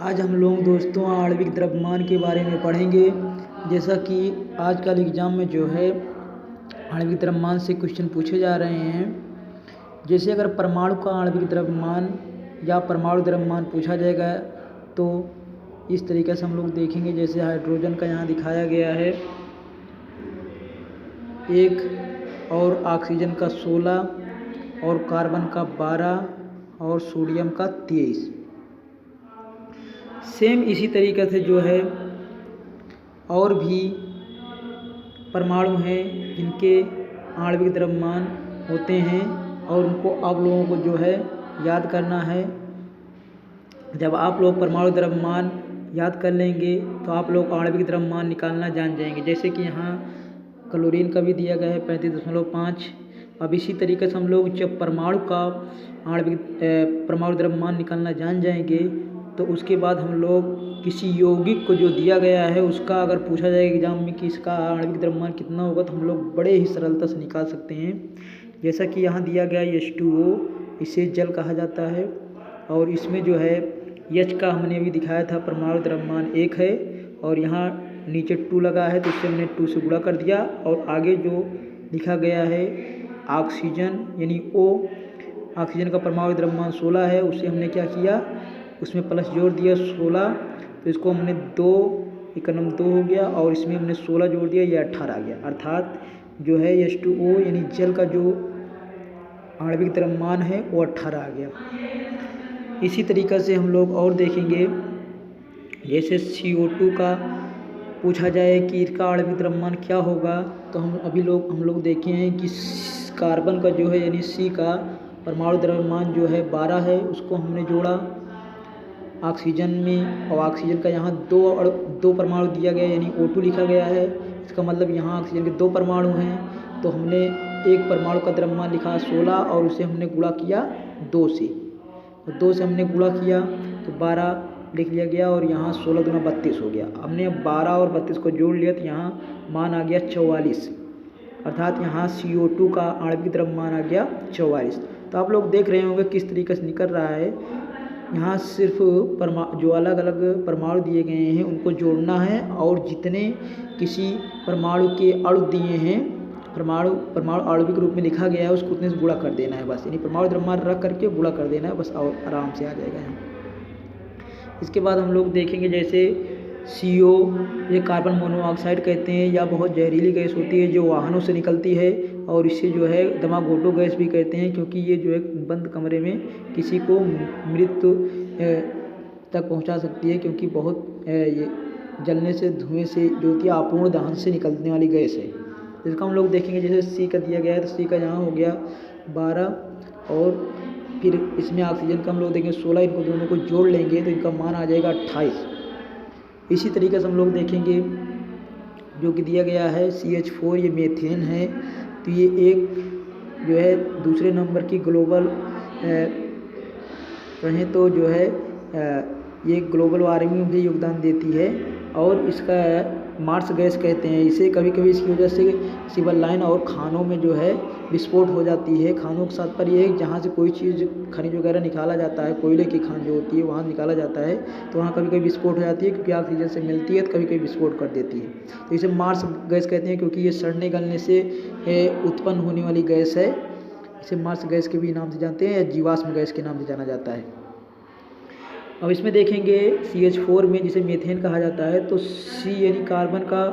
आज हम लोग दोस्तों आणविक द्रव्यमान के बारे में पढ़ेंगे। जैसा कि आजकल एग्ज़ाम में जो है आणविक द्रव्यमान से क्वेश्चन पूछे जा रहे हैं। जैसे अगर परमाणु का आणविक द्रव्यमान या परमाणु द्रव्यमान पूछा जाएगा तो इस तरीके से हम लोग देखेंगे। जैसे हाइड्रोजन का यहाँ दिखाया गया है 1 और ऑक्सीजन का 16 और कार्बन का 12 और सोडियम का 23। सेम इसी तरीके से जो है और भी परमाणु हैं जिनके आणविक द्रव्यमान होते हैं और उनको आप लोगों को जो है याद करना है। जब आप लोग परमाणु द्रव्यमान याद कर लेंगे तो आप लोग आणविक द्रव्यमान निकालना जान जाएंगे। जैसे कि यहाँ क्लोरीन का भी दिया गया है 35.5। अब इसी तरीके से हम लोग जब परमाणु का परमाणु द्रव्यमान निकालना जान जाएंगे तो उसके बाद हम लोग किसी यौगिक को जो दिया गया है उसका अगर पूछा जाएगा एग्जाम में कि इसका आणविक द्रव्यमान कितना होगा तो हम लोग बड़े ही सरलता से निकाल सकते हैं। जैसा कि यहाँ दिया गया H2O, इसे जल कहा जाता है और इसमें जो है H का हमने अभी दिखाया था परमाणु द्रव्यमान 1 है और यहाँ नीचे 2 लगा है तो इससे हमने 2 से गुणा कर दिया। और आगे जो लिखा गया है ऑक्सीजन यानी O, ऑक्सीजन का परमाणु द्रव्यमान 16 है, उसे हमने क्या किया उसमें प्लस जोड़ दिया 16, तो इसको हमने 2 एकनम 2 हो गया और इसमें हमने 16 जोड़ दिया, ये 18 आ गया। अर्थात जो है H2O यानी जल का जो आणविक द्रव्यमान है वो 18 आ गया। इसी तरीक़े से हम लोग और देखेंगे। जैसे CO2 का पूछा जाए कि इसका आणविक द्रव्यमान क्या होगा तो हम लोग देखे हैं कि कार्बन का जो है यानी C का परमाणु द्रव्यमान जो है 12 है, उसको हमने जोड़ा ऑक्सीजन में और ऑक्सीजन का यहाँ 2 परमाणु दिया गया यानी O2 लिखा गया है। इसका मतलब यहाँ ऑक्सीजन के 2 परमाणु हैं तो हमने एक परमाणु का द्रव्यमान लिखा 16 और उसे हमने गुणा किया 2 से, तो 2 से हमने गुणा किया तो 12 लिख लिया गया और यहाँ 16 दूना 32 हो गया। हमने 12 और 32 को जोड़ लिया तो यहाँ मान आ गया 44, अर्थात यहाँ CO2 का आणविक द्रव्यमान आ गया 44। तो आप लोग देख रहे होंगे किस तरीके से निकल रहा है। यहाँ सिर्फ जो अलग अलग परमाणु दिए गए हैं उनको जोड़ना है और जितने किसी परमाणु के अणु दिए हैं परमाणु आणविक रूप में लिखा गया है उसको उतने से गुणा कर देना है बस, यानी परमाणु द्रव्यमान रख करके गुणा कर देना है बस और आराम से आ जाएगा यहाँ। इसके बाद हम लोग देखेंगे जैसे CO, ये कार्बन मोनोऑक्साइड कहते हैं या बहुत जहरीली गैस होती है जो वाहनों से निकलती है और इसे जो है दमाघोटो गैस भी कहते हैं क्योंकि ये जो है बंद कमरे में किसी को मृत्यु तक पहुंचा सकती है क्योंकि बहुत ये जलने से धुएं से जो होती है अपूर्ण दहन से निकलने वाली गैस है। इसका हम लोग देखेंगे। जैसे C का दिया गया है तो C का यहाँ हो गया 12 और फिर इसमें ऑक्सीजन का हम लोग देखेंगे 16, इनको दोनों को जोड़ लेंगे तो इनका मान आ जाएगा 28। इसी तरीके से हम लोग देखेंगे जो कि दिया गया है CH4, ये मीथेन है तो ये एक जो है दूसरे नंबर की ग्लोबल कहें तो जो है ये ग्लोबल वार्मिंग में भी योगदान देती है और इसका मार्स गैस कहते हैं इसे। कभी कभी इसकी वजह से सिविल लाइन और खानों में जो है विस्फोट हो जाती है। खानों के साथ पर ये है जहाँ से कोई चीज़ खनिज वगैरह निकाला जाता है, कोयले की खान जो होती है वहाँ निकाला जाता है तो वहाँ कभी कभी विस्फोट हो जाती है क्योंकि ऑक्सीजन से मिलती है तो कभी कभी विस्फोट कर देती है। तो इसे मार्स गैस कहते हैं क्योंकि ये सड़ने गलने से उत्पन्न होने वाली गैस है। इसे मार्स गैस के भी नाम से जानते हैं या जीवाश्म गैस के नाम से जाना जाता है। अब इसमें देखेंगे CH4 में जिसे मीथेन कहा जाता है तो C यानी कार्बन का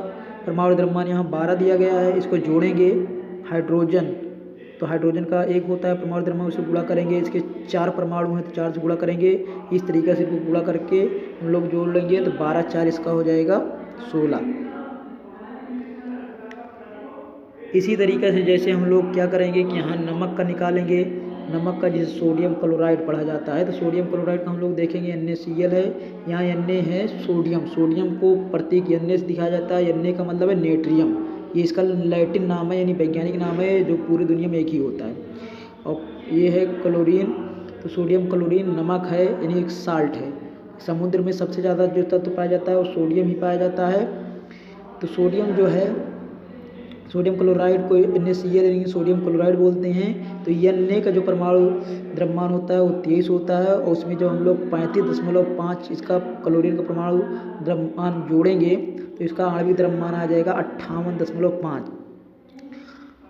परमाणु द्रव्यमान यहाँ 12 दिया गया है। इसको जोड़ेंगे हाइड्रोजन, तो हाइड्रोजन का 1 होता है परमाणु द्रव्यमान, उसे गुणा करेंगे। इसके 4 परमाणु हैं तो 4 से गुणा करेंगे। इस तरीके से इसको गुणा करके हम लोग जोड़ लेंगे तो 12 4 इसका हो जाएगा 16। इसी तरीके से जैसे हम लोग क्या करेंगे कि यहाँ नमक का निकालेंगे। नमक का जिसे सोडियम क्लोराइड पढ़ा जाता है तो सोडियम क्लोराइड का हम लोग देखेंगे NaCl है, यहाँ Na है सोडियम। सोडियम को प्रतीक Na से दिखाया जाता है। Na का मतलब है नेट्रियम, ये इसका लैटिन नाम है यानी वैज्ञानिक नाम है जो पूरी दुनिया में एक ही होता है। और ये है क्लोरीन, तो सोडियम क्लोरीन नमक है यानी एक साल्ट है। समुद्र में सबसे ज़्यादा जो तत्व पाया जाता है वो सोडियम ही पाया जाता है। तो सोडियम जो है सोडियम क्लोराइड को NaCl यानी सोडियम क्लोराइड बोलते हैं। तो Na का जो परमाणु द्रव्यमान होता है वो 23 होता है और उसमें जो हम लोग 35.5 इसका क्लोरीन का परमाणु द्रव्यमान जोड़ेंगे तो इसका आणविक द्रव्यमान आ जाएगा 58.5।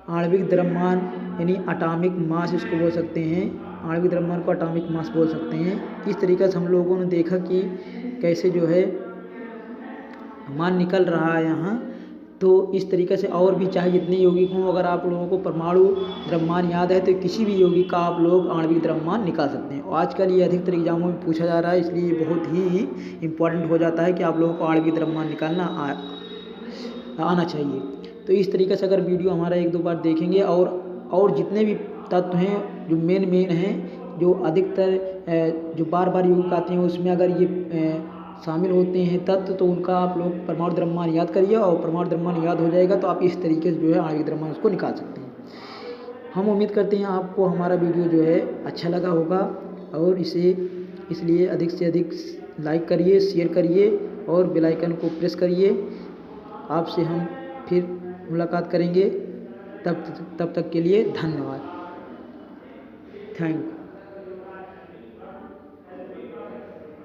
आणविक द्रव्यमान यानी एटॉमिक मास इसको बोल सकते हैं, आणविक द्रव्यमान को एटॉमिक मास बोल सकते हैं। इस तरीक़े से हम लोगों ने देखा कि कैसे जो है मान निकल रहा है यहाँ। तो इस तरीक़े से और भी चाहे जितने यौगिक हों, अगर आप लोगों को परमाणु द्रव्यमान याद है तो किसी भी यौगिक का आप लोग आणविक द्रव्यमान निकाल सकते हैं। और आजकल ये अधिकतर एग्जामों में पूछा जा रहा है, इसलिए ये बहुत ही इम्पॉर्टेंट हो जाता है कि आप लोगों को आणविक द्रव्यमान निकालना आना चाहिए। तो इस तरीके से अगर वीडियो हमारा 1-2 बार देखेंगे और जितने भी तत्व हैं जो मेन हैं, जो अधिकतर जो बार बार यौगिक आते हैं उसमें अगर ये शामिल होते हैं तत्व, तो उनका आप लोग परमाणु द्रव्यमान याद करिए और परमाणु द्रव्यमान याद हो जाएगा तो आप इस तरीके से जो है आणविक द्रव्यमान उसको निकाल सकते हैं। हम उम्मीद करते हैं आपको हमारा वीडियो जो है अच्छा लगा होगा और इसलिए अधिक से अधिक लाइक करिए, शेयर करिए और बेल आइकन को प्रेस करिए। आपसे हम फिर मुलाकात करेंगे, तब तक के लिए धन्यवाद। Thank you.